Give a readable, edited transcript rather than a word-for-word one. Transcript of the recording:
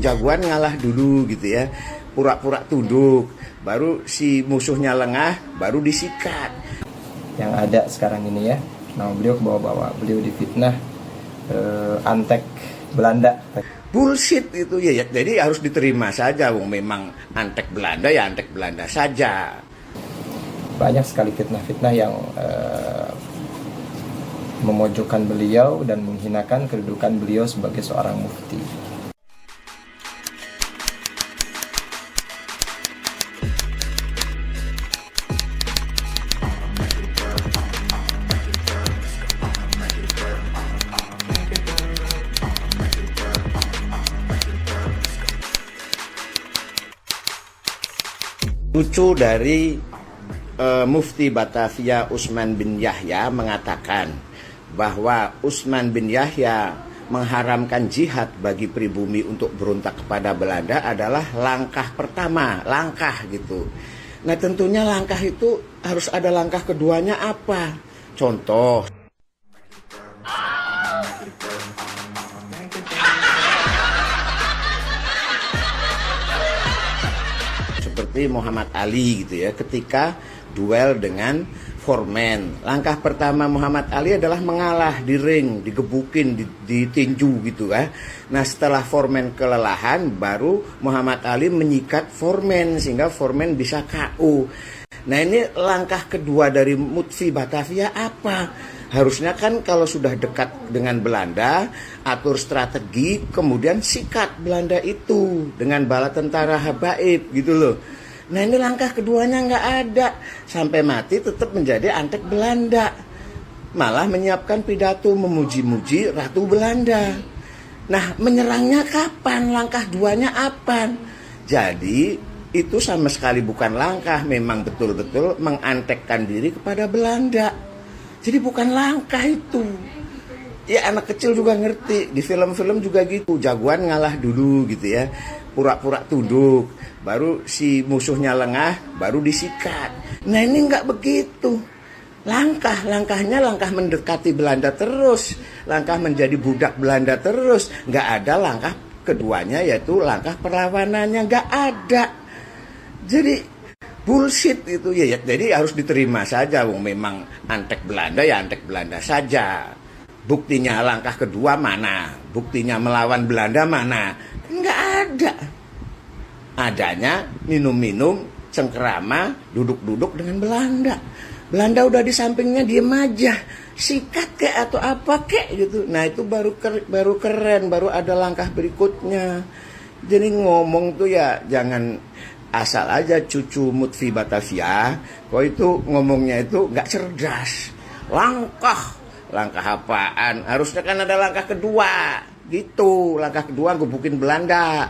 Jagoan ngalah dulu gitu ya, pura-pura tunduk, baru si musuhnya lengah, baru disikat. Yang ada sekarang ini ya, nama beliau kebawa-bawa, beliau difitnah antek Belanda. Bullshit itu ya, jadi harus diterima saja, memang antek Belanda ya antek Belanda saja. Banyak sekali fitnah-fitnah yang memojokkan beliau dan menghinakan kedudukan beliau sebagai seorang mufti. Lucu dari Mufti Batavia Usman bin Yahya mengatakan bahwa Usman bin Yahya mengharamkan jihad bagi pribumi untuk berontak kepada Belanda adalah langkah pertama, langkah gitu. Nah tentunya langkah itu harus ada langkah keduanya apa? Contoh. Seperti Muhammad Ali gitu ya, ketika duel dengan Foreman. Langkah pertama Muhammad Ali adalah mengalah di ring, digebukin, ditinju gitu kan. Nah setelah Foreman kelelahan, baru Muhammad Ali menyikat Foreman sehingga Foreman bisa KO. Nah ini langkah kedua dari Mufti Batavia apa? Harusnya kan kalau sudah dekat dengan Belanda, atur strategi, kemudian sikat Belanda itu dengan bala tentara habaib gitu loh. Nah ini langkah keduanya nggak ada, sampai mati tetap menjadi antek Belanda. Malah menyiapkan pidato memuji-muji Ratu Belanda. Nah menyerangnya kapan? Langkah duanya apa? Jadi itu sama sekali bukan langkah, memang betul-betul mengantekkan diri kepada Belanda. Jadi bukan langkah itu. Ya anak kecil juga ngerti, di film-film juga gitu, jagoan ngalah dulu gitu ya, pura-pura tunduk, baru si musuhnya lengah, baru disikat. Nah ini nggak begitu. Langkahnya langkah mendekati Belanda terus, langkah menjadi budak Belanda terus. Nggak ada langkah keduanya, yaitu langkah perlawanannya, nggak ada. Jadi bullshit itu ya, jadi harus diterima saja, memang antek Belanda ya antek Belanda saja. Buktinya langkah kedua mana? Buktinya melawan Belanda mana? Nggak ada. Adanya minum-minum, cengkerama, duduk-duduk dengan Belanda. Belanda udah di sampingnya diem aja, sikat kek atau apa kek gitu. Nah itu baru keren, baru ada langkah berikutnya. Jadi ngomong tuh ya jangan asal aja cucu Mufti Batavia. Kok itu ngomongnya itu nggak cerdas. Langkah apaan? Harusnya kan ada langkah kedua gitu. Langkah kedua gebukin Belanda.